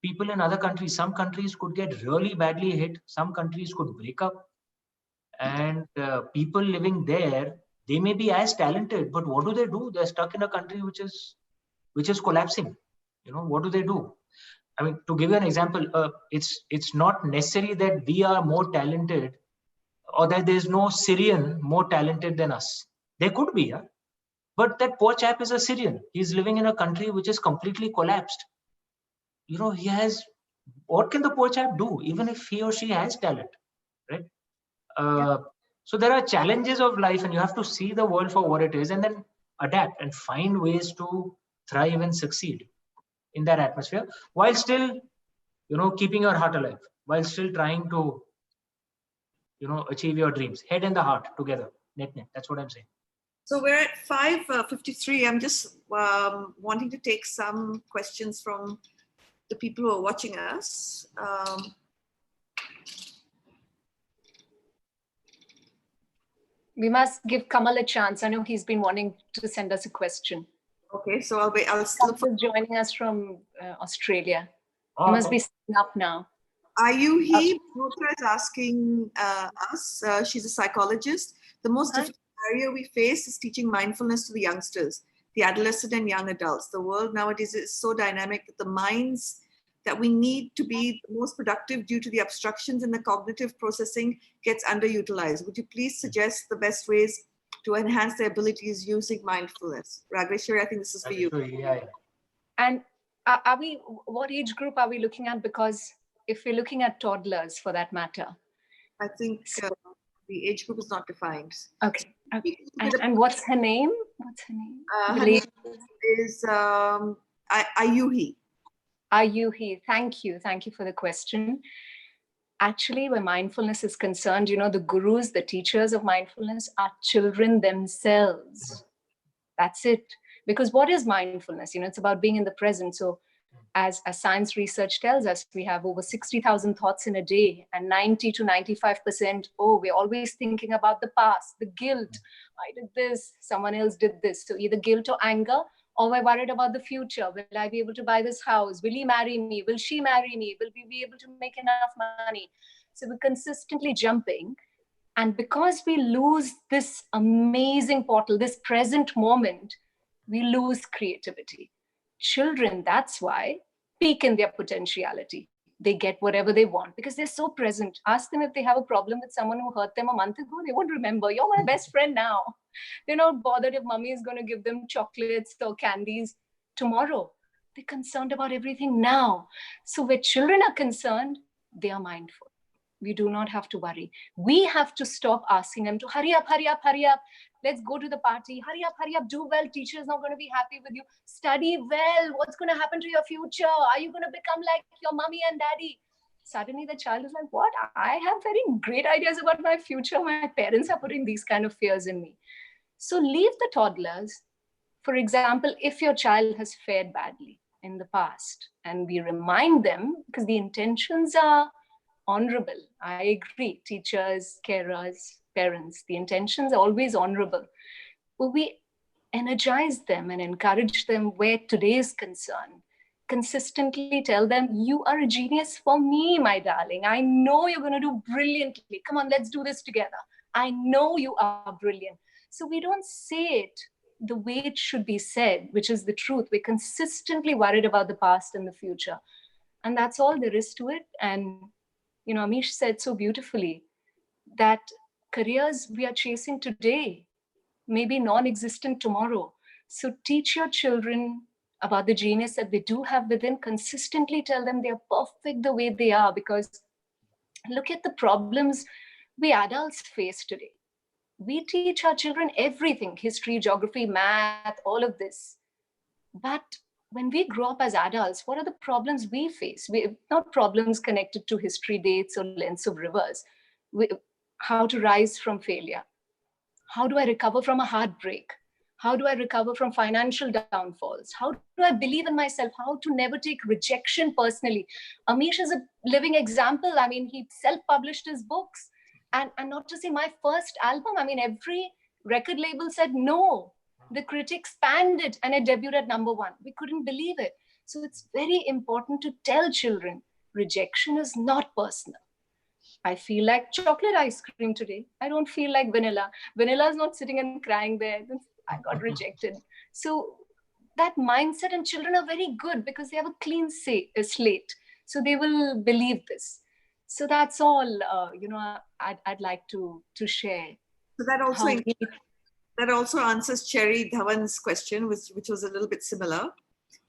people in other countries. Some countries could get really badly hit. Some countries could break up. And people living there, they may be as talented, but what do? They're stuck in a country which is collapsing. What do they do? I mean, to give you an example, it's not necessary that we are more talented, or that there's no Syrian more talented than us. There could be, yeah? But that poor chap is a Syrian. He's living in a country which is completely collapsed. What can the poor chap do, even if he or she has talent, right? So there are challenges of life, and you have to see the world for what it is, and then adapt and find ways to thrive and succeed in that atmosphere, while still, keeping your heart alive, while still trying to, achieve your dreams, head and the heart together, net. That's what I'm saying. So we're at 5:53. I'm just wanting to take some questions from the people who are watching us. We must give Kamal a chance. I know he's been wanting to send us a question. Okay, so I'll wait. I'll Kamal is joining us from Australia. He must be sitting up now. Ayuhi Mota is asking us, she's a psychologist. The most difficult barrier we face is teaching mindfulness to the youngsters, the adolescent and young adults. The world nowadays is so dynamic that the minds that we need to be the most productive due to the obstructions in the cognitive processing gets underutilized. Would you please suggest the best ways to enhance their abilities using mindfulness? Raageshwari, I think this is for you. Yeah. And what age group are we looking at? Because if we're looking at toddlers, for that matter, I think the age group is not defined. Okay. And what's her name? Her name is Ayuhi. Ayuhi. Thank you for the question. Actually, where mindfulness is concerned, the gurus, the teachers of mindfulness are children themselves. That's it. Because what is mindfulness? It's about being in the present. So as science research tells us, we have over 60,000 thoughts in a day, and 90 to 95%, we're always thinking about the past, the guilt. I did this, someone else did this. So either guilt or anger, or we're worried about the future. Will I be able to buy this house? Will he marry me? Will she marry me? Will we be able to make enough money? So we're consistently jumping. And because we lose this amazing portal, this present moment, we lose creativity. Children, that's why, peak in their potentiality. They get whatever they want because they're so present. Ask them if they have a problem with someone who hurt them a month ago. They won't remember. You're my best friend now. They're not bothered if mommy is going to give them chocolates or candies tomorrow. They're concerned about everything now. So where children are concerned, they are mindful. We do not have to worry. We have to stop asking them to hurry up, hurry up, hurry up. Let's go to the party. Hurry up, do well. Teacher is not going to be happy with you. Study well. What's going to happen to your future? Are you going to become like your mommy and daddy? Suddenly the child is like, what? I have very great ideas about my future. My parents are putting these kind of fears in me. So leave the toddlers. For example, if your child has fared badly in the past, and we remind them, because the intentions are honorable. I agree. Teachers, carers, parents, the intentions are always honorable. But we energize them and encourage them where today is concerned. Consistently tell them, you are a genius for me, my darling. I know you're going to do brilliantly. Come on, let's do this together. I know you are brilliant. So we don't say it the way it should be said, which is the truth. We're consistently worried about the past and the future. And that's all there is to it. And Amish said so beautifully that careers we are chasing today may be non-existent tomorrow. So teach your children about the genius that they do have within. Consistently tell them they're perfect the way they are, because look at the problems we adults face today. We teach our children everything, history, geography, math, all of this. But when we grow up as adults, what are the problems we face? Not problems connected to history, dates, or lengths of rivers. How to rise from failure. How do I recover from a heartbreak? How do I recover from financial downfalls? How do I believe in myself? How to never take rejection personally? Amish is a living example. I mean, he self-published his books. And not to say my first album, I mean, every record label said no. The critics panned it and it debuted at #1. We couldn't believe it. So it's very important to tell children rejection is not personal. I feel like chocolate ice cream today. I don't feel like vanilla. Vanilla is not sitting and crying there. I got rejected. So that mindset, and children are very good because they have a clean slate. So they will believe this. So that's all, I'd like to share. So that also answers Cherry Dhawan's question, which was a little bit similar.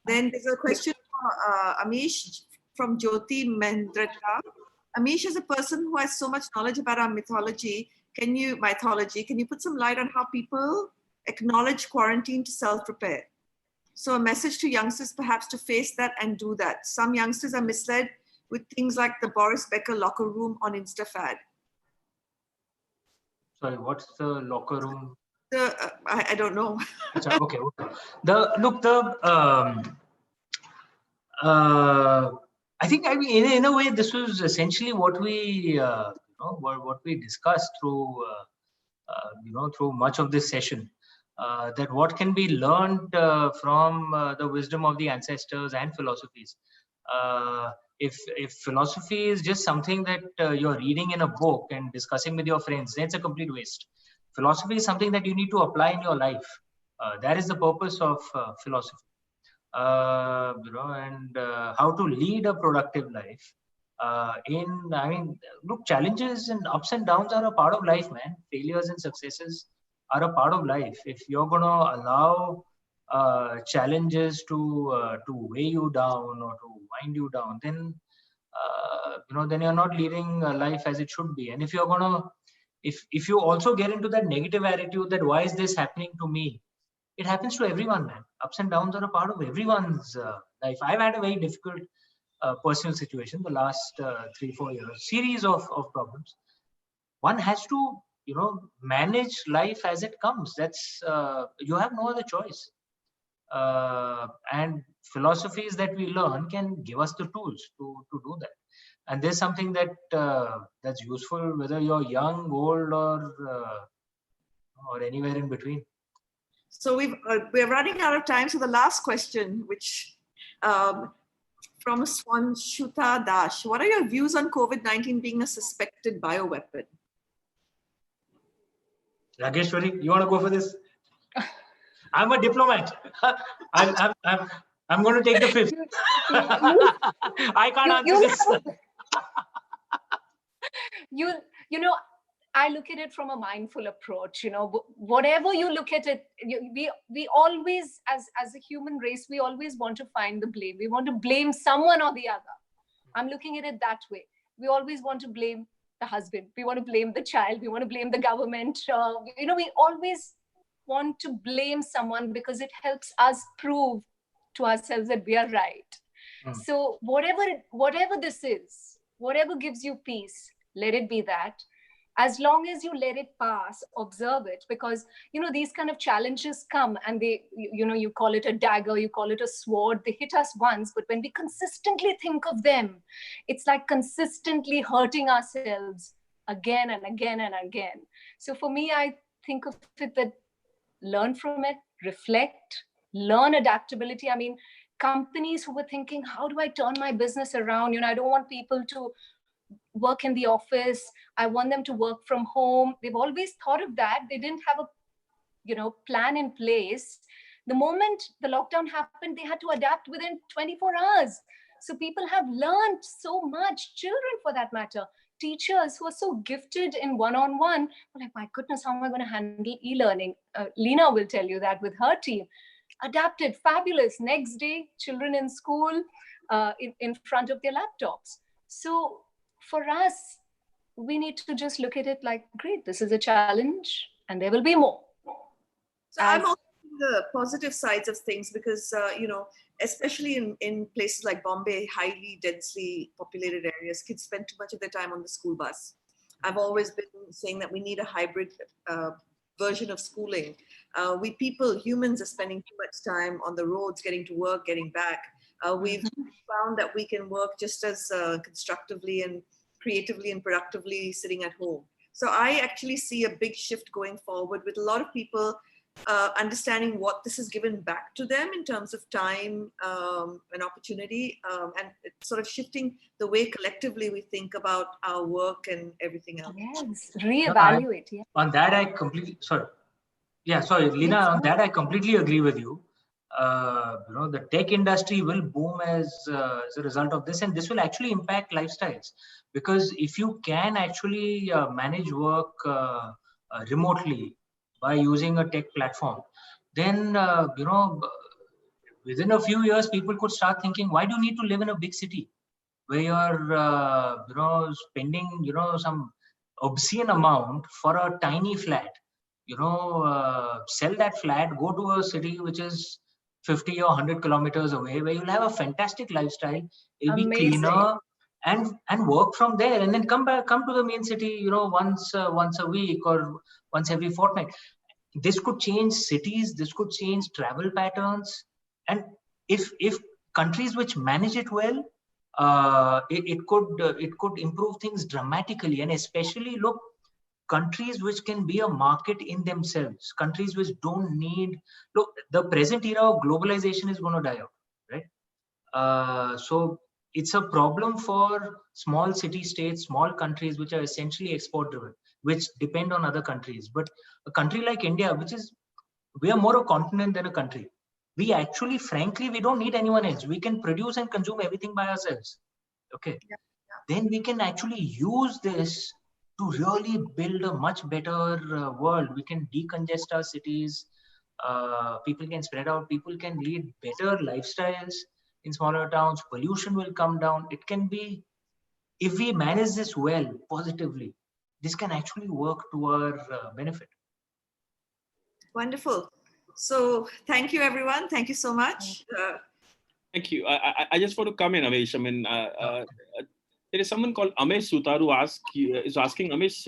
Then there's a question from Amish from Jyoti Mendrata. Amish is a person who has so much knowledge about our mythology. Can you put some light on how people acknowledge quarantine to self-prepare? So a message to youngsters perhaps to face that and do that. Some youngsters are misled with things like the Boris Becker locker room on InstaFad. Sorry, what's the locker room? I don't know. Okay. I think, I mean, in a way, this was essentially what we what we discussed through through much of this session. That what can be learned from the wisdom of the ancestors and philosophies. If philosophy is just something that you're reading in a book and discussing with your friends, then it's a complete waste. Philosophy is something that you need to apply in your life. That is the purpose of philosophy. And how to lead a productive life. Look, challenges and ups and downs are a part of life, man. Failures and successes are a part of life. If you're going to allow challenges to weigh you down or to wind you down, then then you're not leading life as it should be. And if you're gonna, if you also get into that negative attitude that why is this happening to me, it happens to everyone, man. Ups and downs are a part of everyone's life. I've had a very difficult personal situation the last 3-4 years, series of problems. One has to, manage life as it comes. That's you have no other choice. And philosophies that we learn can give us the tools to do that. And there's something that that's useful whether you're young, old, or anywhere in between. So we're running out of time. So the last question, which from Swanshuta Dash, what are your views on COVID-19 being a suspected bioweapon? Raageshwari, you want to go for this? I'm a diplomat. I'm going to take the fifth. I can't answer this. I look at it from a mindful approach. Whatever you look at it, we always, as a human race, we always want to find the blame. We want to blame someone or the other. I'm looking at it that way. We always want to blame the husband. We want to blame the child. We want to blame the government. We always want to blame someone because it helps us prove to ourselves that we are right. So whatever this is, whatever gives you peace, let it be that. As long as you let it pass, observe it, because these kind of challenges come and they, you call it a dagger, you call it a sword, they hit us once, but when we consistently think of them, it's like consistently hurting ourselves again and again and again. So for me, I think of it that learn from it, reflect, learn adaptability. I mean, companies who were thinking, how do I turn my business around? I don't want people to work in the office. I want them to work from home. They've always thought of that. They didn't have a, plan in place. The moment the lockdown happened, they had to adapt within 24 hours. So people have learned so much, children for that matter. Teachers who are so gifted in one-on-one, are like, my goodness, how am I going to handle e-learning? Lina will tell you that with her team. Adapted, fabulous. Next day, children in school, in front of their laptops. So for us, we need to just look at it like, great, this is a challenge and there will be more. So I'm also the positive sides of things because, especially in places like Bombay, highly densely populated areas, kids spend too much of their time on the school bus. I've always been saying that we need a hybrid version of schooling. Humans are spending too much time on the roads, getting to work, getting back. We've found that we can work just as constructively and creatively and productively sitting at home. So I actually see a big shift going forward with a lot of people understanding what this has given back to them in terms of time and opportunity, and it's sort of shifting the way collectively we think about our work and everything else. Yes, reevaluate. On that, I completely, Lina, on that I completely agree with you. The tech industry will boom as a result of this, and this will actually impact lifestyles. Because if you can actually manage work remotely by using a tech platform, then within a few years, people could start thinking, why do you need to live in a big city where you're spending some obscene amount for a tiny flat? Sell that flat, go to a city which is 50 or 100 kilometers away, where you'll have a fantastic lifestyle. It'll be cleaner, and work from there, and then come to the main city, once a week or once every fortnight. This could change cities. This could change travel patterns, and if countries which manage it well, it could improve things dramatically. And especially, look, countries which can be a market in themselves, countries which don't need, look, the present era of globalization is going to die out, right? So it's a problem for small city states, small countries which are essentially export driven, which depend on other countries. But a country like India, we are more a continent than a country. We actually, frankly, we don't need anyone else. We can produce and consume everything by ourselves. Okay. Yeah. Then we can actually use this to really build a much better world. We can decongest our cities. People can spread out. People can lead better lifestyles in smaller towns. Pollution will come down. It can be, if we manage this well, positively, this can actually work to our benefit. Wonderful. So thank you, everyone. Thank you so much. Thank you. I just want to come in, Amish. I mean, there is someone called Amish Sutaru is asking, Amish,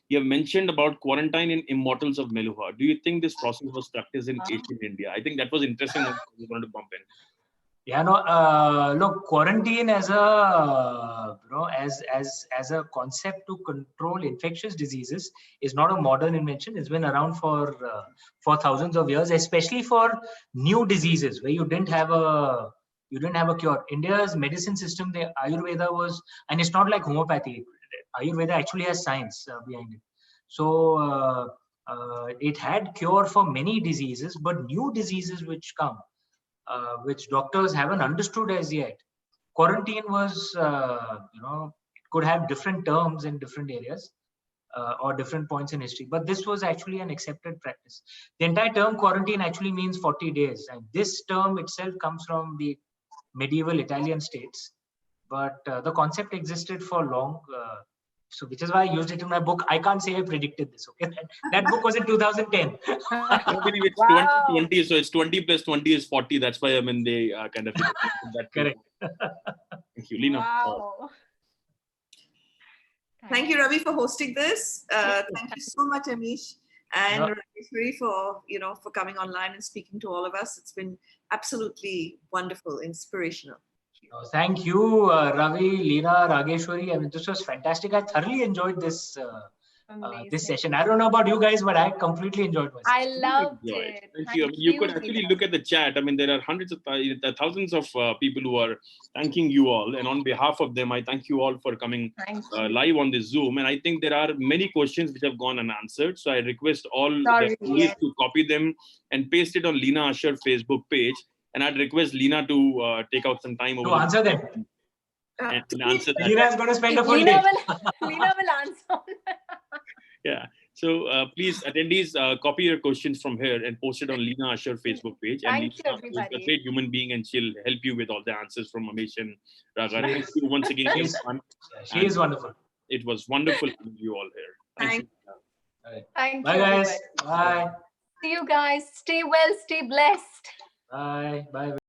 you have mentioned about quarantine in Immortals of Meluha. Do you think this process was practiced in ancient India? I think that was interesting. We wanted to bump in. Yeah, no. Look, quarantine as a as a concept to control infectious diseases is not a modern invention. It's been around for thousands of years, especially for new diseases where you didn't have a cure. India's medicine system, the Ayurveda was, and it's not like homeopathy. Ayurveda actually has science behind it. So it had cure for many diseases, but new diseases which come, which doctors haven't understood as yet. Quarantine was, it could have different terms in different areas or different points in history, but this was actually an accepted practice. The entire term quarantine actually means 40 days, and this term itself comes from the medieval Italian states, but the concept existed for long. So which is why I used it in my book. I can't say I predicted this. Okay, that book was in 2010. I believe it's 2020, so it's 20 plus 20 is 40. That's why, I mean, they kind of that. Correct. Thank you, Lina. Wow. Thank you, Ravi, for hosting this. Thank you so much, Amish, and Raageshwari for coming online and speaking to all of us. It's been absolutely wonderful, inspirational. Thank you, Ravi, Lina, Raageshwari. I mean, this was fantastic. I thoroughly enjoyed this this session. I don't know about you guys, but I completely enjoyed myself. I loved it. Thank you. I mean, you could actually look at the chat. I mean, there are hundreds of thousands of people who are thanking you all. And on behalf of them, I thank you all for coming live on this Zoom. And I think there are many questions which have gone unanswered. So I request all the attendees to copy them and paste it on Lina Ashar Facebook page. And I'd request Lina to take out some time over to answer them. And answer that. Lina is going to spend a full day. Lina will answer. Yeah. So please, attendees, copy your questions from here and post it on Lina Ashar Facebook page. Thank you, Lina everybody. is a great human being, and she'll help you with all the answers from Amish and Raga. Thank you once again. She is wonderful. It was wonderful having you all here. Thank you. Thank Bye, you, guys. everybody. Bye. See you guys. Stay well. Stay blessed. Bye. Bye.